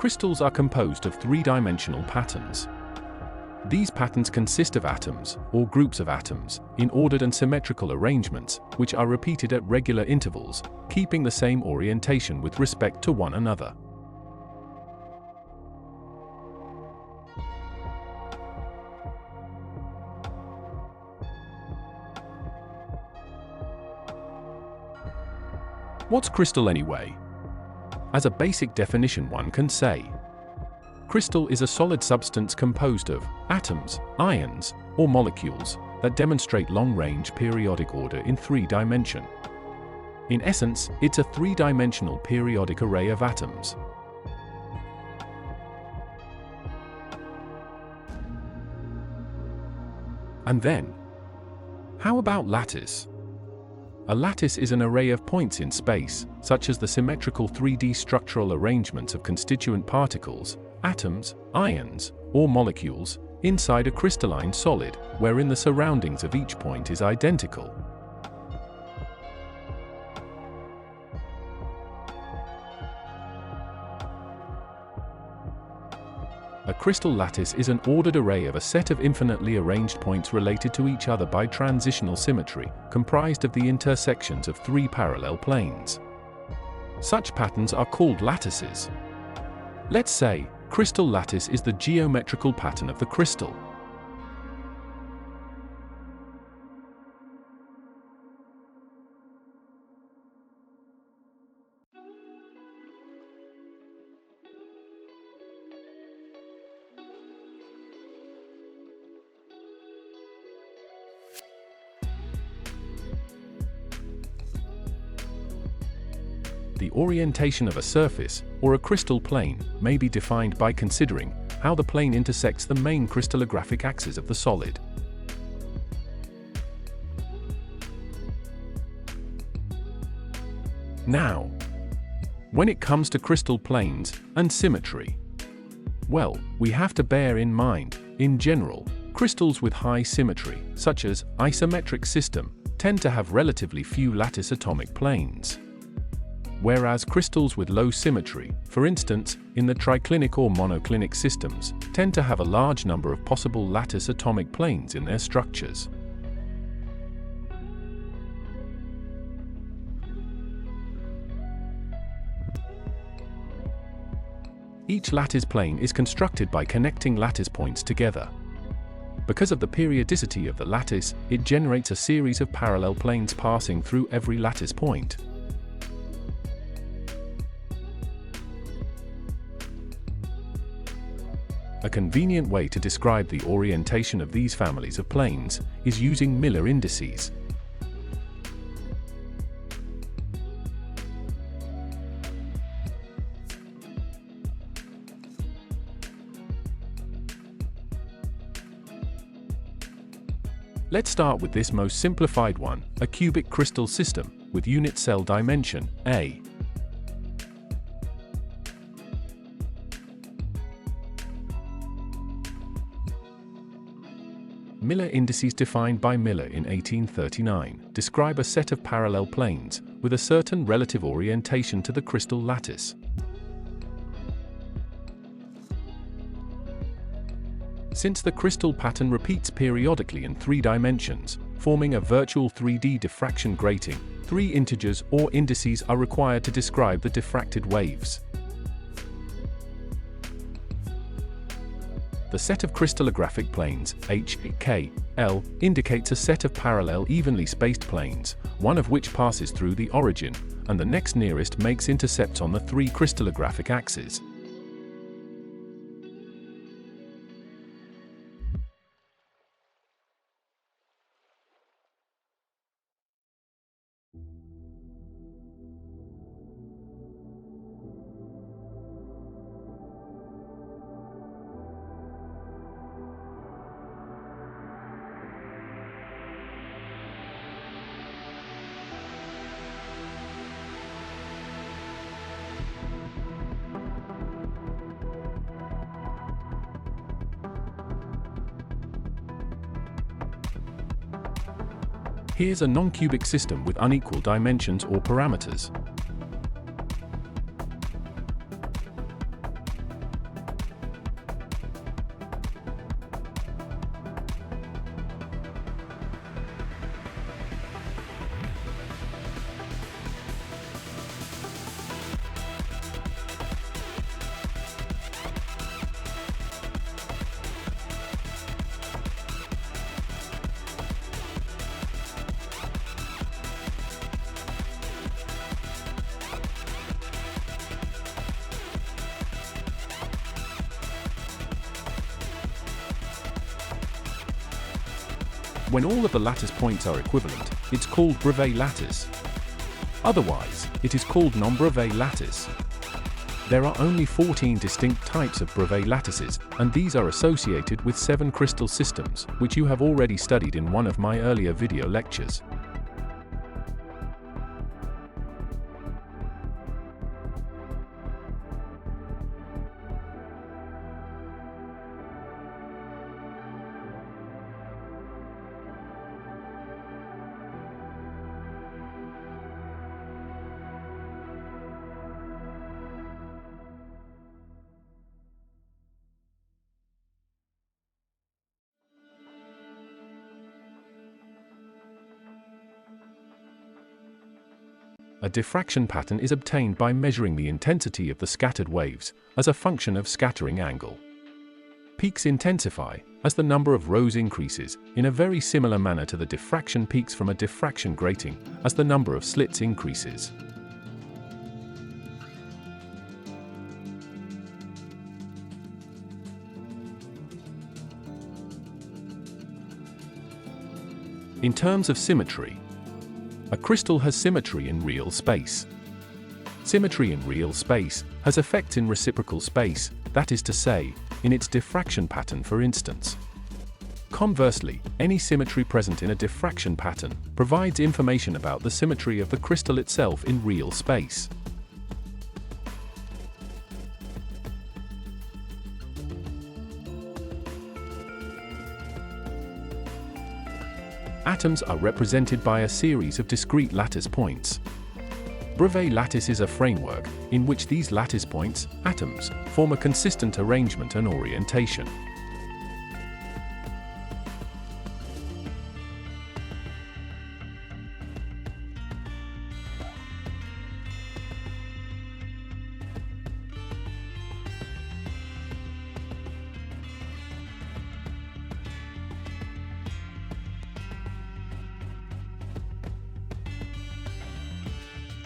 Crystals are composed of three-dimensional patterns. These patterns consist of atoms, or groups of atoms, in ordered and symmetrical arrangements, which are repeated at regular intervals, keeping the same orientation with respect to one another. What's crystal anyway? As a basic definition, one can say, crystal is a solid substance composed of atoms, ions, or molecules that demonstrate long-range periodic order in three dimensions. In essence, it's a three-dimensional periodic array of atoms. And then, how about lattice? A lattice is an array of points in space, such as the symmetrical 3D structural arrangements of constituent particles, atoms, ions, or molecules, inside a crystalline solid, wherein the surroundings of each point is identical. A crystal lattice is an ordered array of a set of infinitely arranged points related to each other by transitional symmetry, comprised of the intersections of three parallel planes. Such patterns are called lattices. Let's say, crystal lattice is the geometrical pattern of the crystal. The orientation of a surface, or a crystal plane, may be defined by considering how the plane intersects the main crystallographic axis of the solid. Now, when it comes to crystal planes and symmetry, well, we have to bear in mind, in general, crystals with high symmetry, such as isometric system, tend to have relatively few lattice atomic planes. Whereas crystals with low symmetry, for instance, in the triclinic or monoclinic systems, tend to have a large number of possible lattice atomic planes in their structures. Each lattice plane is constructed by connecting lattice points together. Because of the periodicity of the lattice, it generates a series of parallel planes passing through every lattice point. A convenient way to describe the orientation of these families of planes is using Miller indices. Let's start with this most simplified one, a cubic crystal system, with unit cell dimension, A. Miller indices defined by Miller in 1839 describe a set of parallel planes with a certain relative orientation to the crystal lattice. Since the crystal pattern repeats periodically in three dimensions, forming a virtual 3D diffraction grating, three integers or indices are required to describe the diffracted waves. The set of crystallographic planes, H, K, L, indicates a set of parallel evenly spaced planes, one of which passes through the origin, and the next nearest makes intercepts on the three crystallographic axes. Here's a non-cubic system with unequal dimensions or parameters. When all of the lattice points are equivalent, it's called Bravais lattice. Otherwise, it is called non-Bravais lattice. There are only 14 distinct types of Bravais lattices, and these are associated with 7 crystal systems, which you have already studied in one of my earlier video lectures. A diffraction pattern is obtained by measuring the intensity of the scattered waves as a function of scattering angle. Peaks intensify as the number of rows increases, in a very similar manner to the diffraction peaks from a diffraction grating as the number of slits increases. In terms of symmetry, a crystal has symmetry in real space. Symmetry in real space has effects in reciprocal space, that is to say, in its diffraction pattern, for instance. Conversely, any symmetry present in a diffraction pattern provides information about the symmetry of the crystal itself in real space. Atoms are represented by a series of discrete lattice points. Bravais lattice is a framework in which these lattice points, atoms, form a consistent arrangement and orientation.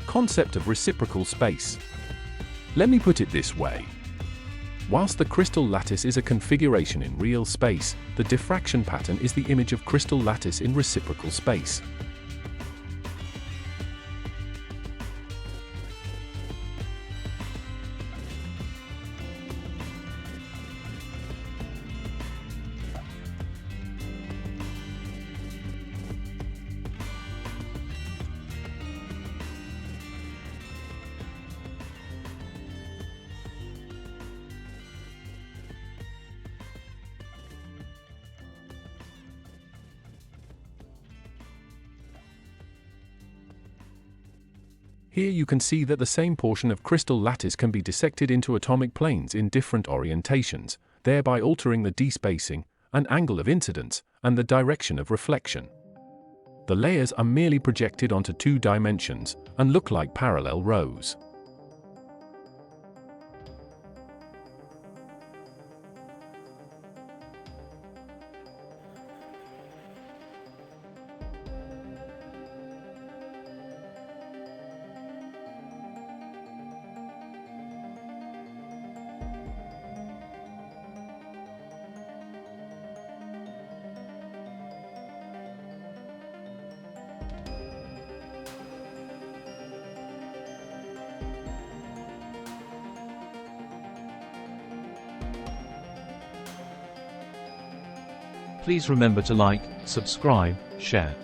Concept of reciprocal space. Let me put it this way. Whilst the crystal lattice is a configuration in real space, the diffraction pattern is the image of crystal lattice in reciprocal space. Here you can see that the same portion of crystal lattice can be dissected into atomic planes in different orientations, thereby altering the d-spacing, and angle of incidence, and the direction of reflection. The layers are merely projected onto 2 dimensions, and look like parallel rows. Please remember to like, subscribe, share.